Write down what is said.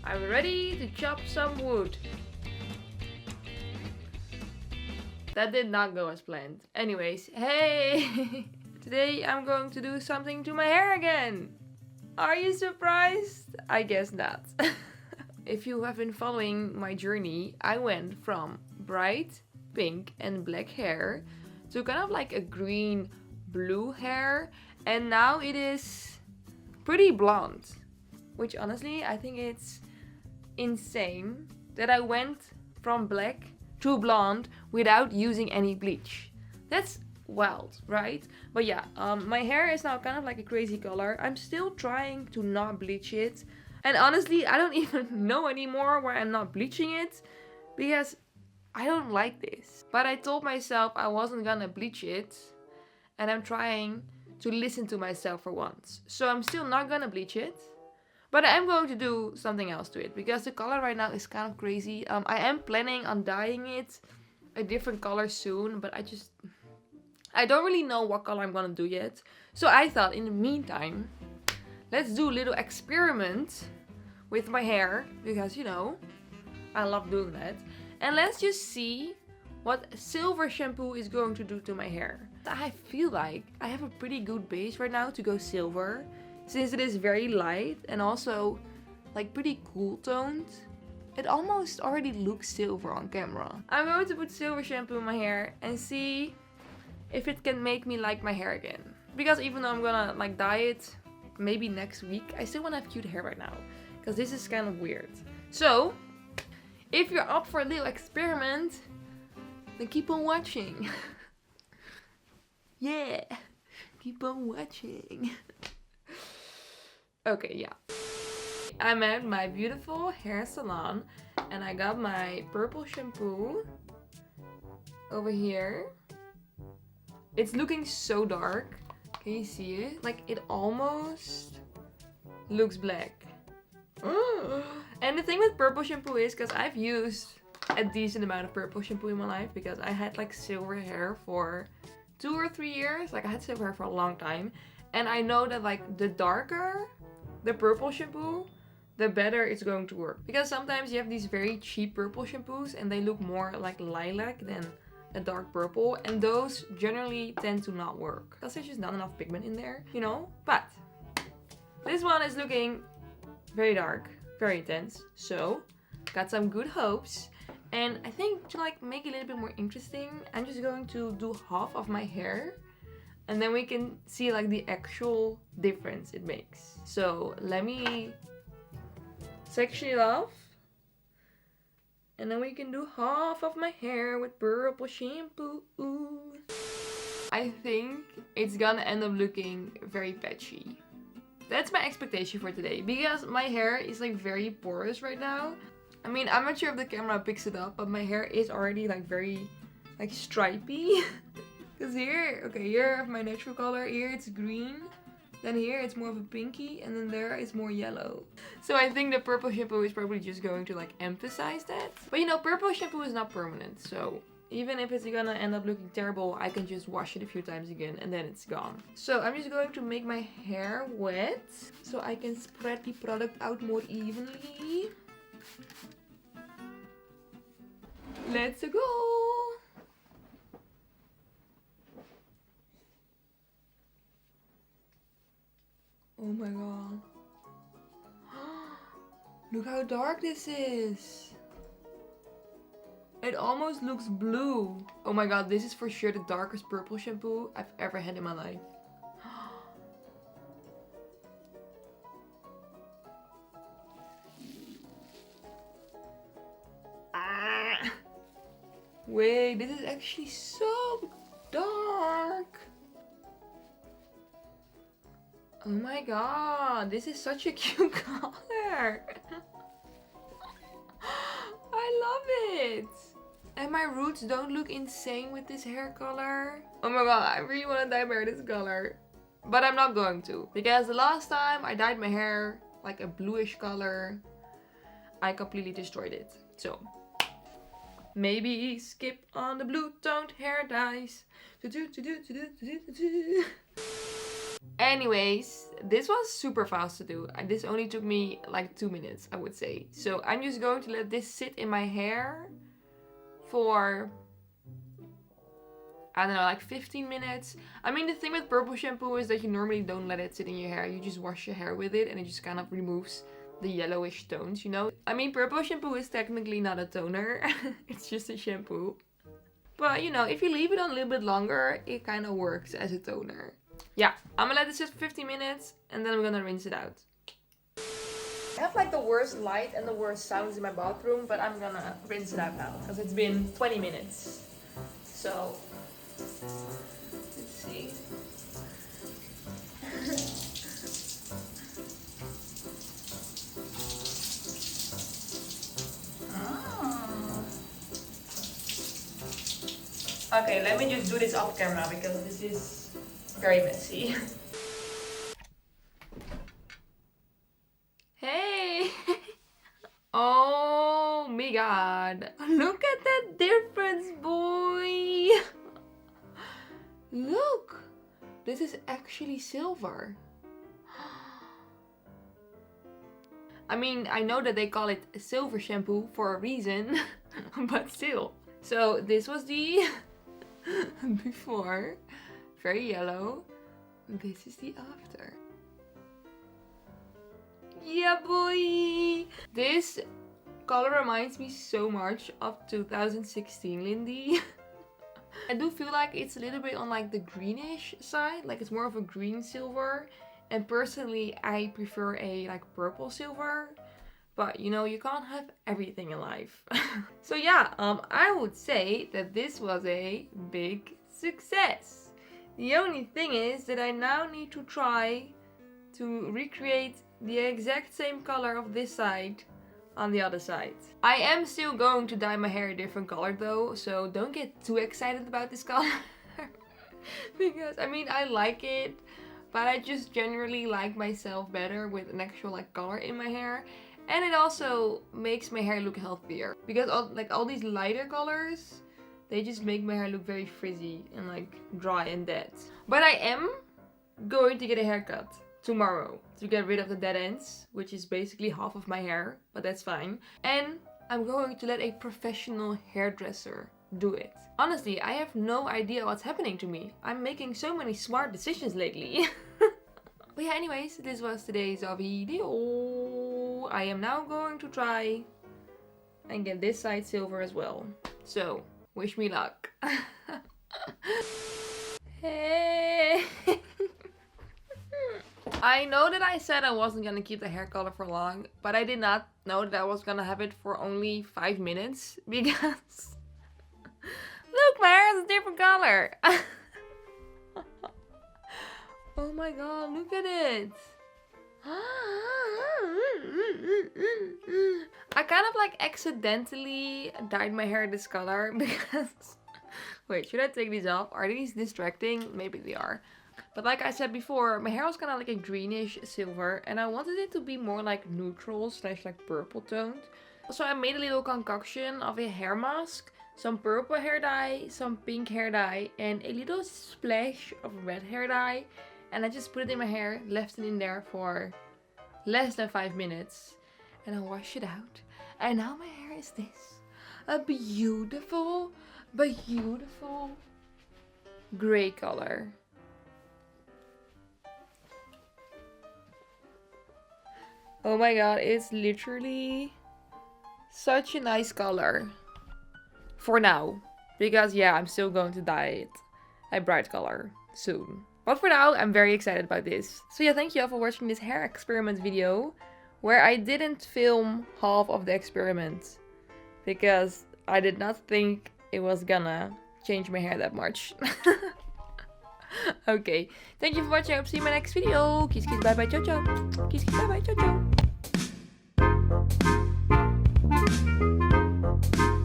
I'm ready to chop some wood. That did not go as planned. Anyways, hey! Today I'm going to do something to my hair again. Are you surprised? I guess not. If you have been following my journey, I went from bright pink and black hair to kind of like a green blue hair, and now it is pretty blonde, which honestly I think it's insane that I went from black to blonde without using any bleach. That's wild, right? But yeah, my hair is now kind of like a crazy color. I'm still trying to not bleach it, and honestly I don't even know anymore why I'm not bleaching it, because I don't like this. But I told myself I wasn't gonna bleach it, and I'm trying to listen to myself for once. So I'm still not gonna bleach it, but I am going to do something else to it because the color right now is kind of crazy. I am planning on dyeing it a different color soon, but I don't really know what color I'm gonna do yet. So I thought in the meantime, let's do a little experiment with my hair because, you know, I love doing that. And let's just see what silver shampoo is going to do to my hair. I feel like I have a pretty good base right now to go silver, since it is very light and also like pretty cool toned. It almost already looks silver on camera. I'm going to put silver shampoo in my hair and see if it can make me like my hair again. Because even though I'm gonna like dye it maybe next week, I still wanna have cute hair right now, because this is kind of weird. So if you're up for a little experiment, then keep on watching. Yeah, keep on watching. Okay, yeah. I'm at my beautiful hair salon and I got my purple shampoo over here. It's looking so dark. Can you see it? Like, it almost looks black. And the thing with purple shampoo is, because I've used a decent amount of purple shampoo in my life, because I had like silver hair for 2 or 3 years. Like, I had silver hair for a long time, and I know that like the darker the purple shampoo, the better it's going to work. Because sometimes you have these very cheap purple shampoos and they look more like lilac than a dark purple, and those generally tend to not work because there's just not enough pigment in there, you know. But this one is looking very dark, very intense, so got some good hopes. And I think to like make it a little bit more interesting, I'm just going to do half of my hair, and then we can see like the actual difference it makes. So let me section it off, and then we can do half of my hair with purple shampoo. I think it's gonna end up looking very patchy. That's my expectation for today, because my hair is like very porous right now. I mean, I'm not sure if the camera picks it up, but my hair is already like very like stripy. Because here, okay, here I have my natural color. Here it's green. Then here it's more of a pinky, and then there it's more yellow. So I think the purple shampoo is probably just going to like emphasize that. But you know, purple shampoo is not permanent, so even if it's gonna end up looking terrible, I can just wash it a few times again and then it's gone. So I'm just going to make my hair wet so I can spread the product out more evenly. Let's go! Oh my god. Look how dark this is. It almost looks blue. Oh my god, this is for sure the darkest purple shampoo I've ever had in my life. Wait, this is actually so dark. Oh my god, this is such a cute color. I love it. And my roots don't look insane with this hair color. Oh my god, I really want to dye my hair this color. But I'm not going to. Because the last time I dyed my hair like a bluish color, I completely destroyed it. So maybe skip on the blue toned hair dyes. Anyways, this was super fast to do. This only took me like 2 minutes, I would say. So I'm just going to let this sit in my hair for, I don't know, like 15 minutes. I mean, the thing with purple shampoo is that you normally don't let it sit in your hair. You just wash your hair with it and it just kind of removes the yellowish tones, you know? I mean, purple shampoo is technically not a toner. It's just a shampoo. But, you know, if you leave it on a little bit longer, it kind of works as a toner. Yeah, I'm gonna let this sit for 15 minutes and then I'm gonna rinse it out. I have like the worst light and the worst sounds in my bathroom, but I'm gonna rinse it out now because it's been 20 minutes. So, let's see. Okay, let me just do this off camera because this is very messy. Hey! Oh my god. Look at that difference, boy! Look! This is actually silver. I mean, I know that they call it silver shampoo for a reason, but still. So this was the before, very yellow. This is the after. Yeah, boy! This color reminds me so much of 2016 Lindy. I do feel like it's a little bit on like the greenish side, like it's more of a green silver. And personally, I prefer a like purple silver. But you know, you can't have everything in life. So yeah, I would say that this was a big success. The only thing is that I now need to try to recreate the exact same color of this side on the other side. I am still going to dye my hair a different color though, so don't get too excited about this color. Because I mean, I like it, but I just generally like myself better with an actual like color in my hair. And it also makes my hair look healthier. Because all these lighter colors, they just make my hair look very frizzy and like dry and dead. But I am going to get a haircut tomorrow to get rid of the dead ends, which is basically half of my hair, but that's fine. And I'm going to let a professional hairdresser do it. Honestly, I have no idea what's happening to me. I'm making so many smart decisions lately. But yeah, anyways, this was today's video. I am now going to try and get this side silver as well. So, wish me luck. Hey! I know that I said I wasn't gonna keep the hair color for long, but I did not know that I was gonna have it for only 5 minutes because look, my hair is a different color. Oh my god, look at it. I kind of like accidentally dyed my hair this color because wait, should I take these off? Are these distracting? Maybe they are. But like I said before, my hair was kind of like a greenish silver and I wanted it to be more like neutral / like purple toned. So I made a little concoction of a hair mask, some purple hair dye, some pink hair dye and a little splash of red hair dye. And I just put it in my hair, left it in there for less than 5 minutes. And I washed it out. And now my hair is this. A beautiful, beautiful gray color. Oh my god, it's literally such a nice color. For now. Because yeah, I'm still going to dye it a bright color soon. But for now, I'm very excited about this. So yeah, thank you all for watching this hair experiment video. Where I didn't film half of the experiment. Because I did not think it was gonna change my hair that much. Okay, thank you for watching. I hope to see you in my next video. Kiss kiss bye bye ciao ciao. Kiss kiss bye bye ciao ciao.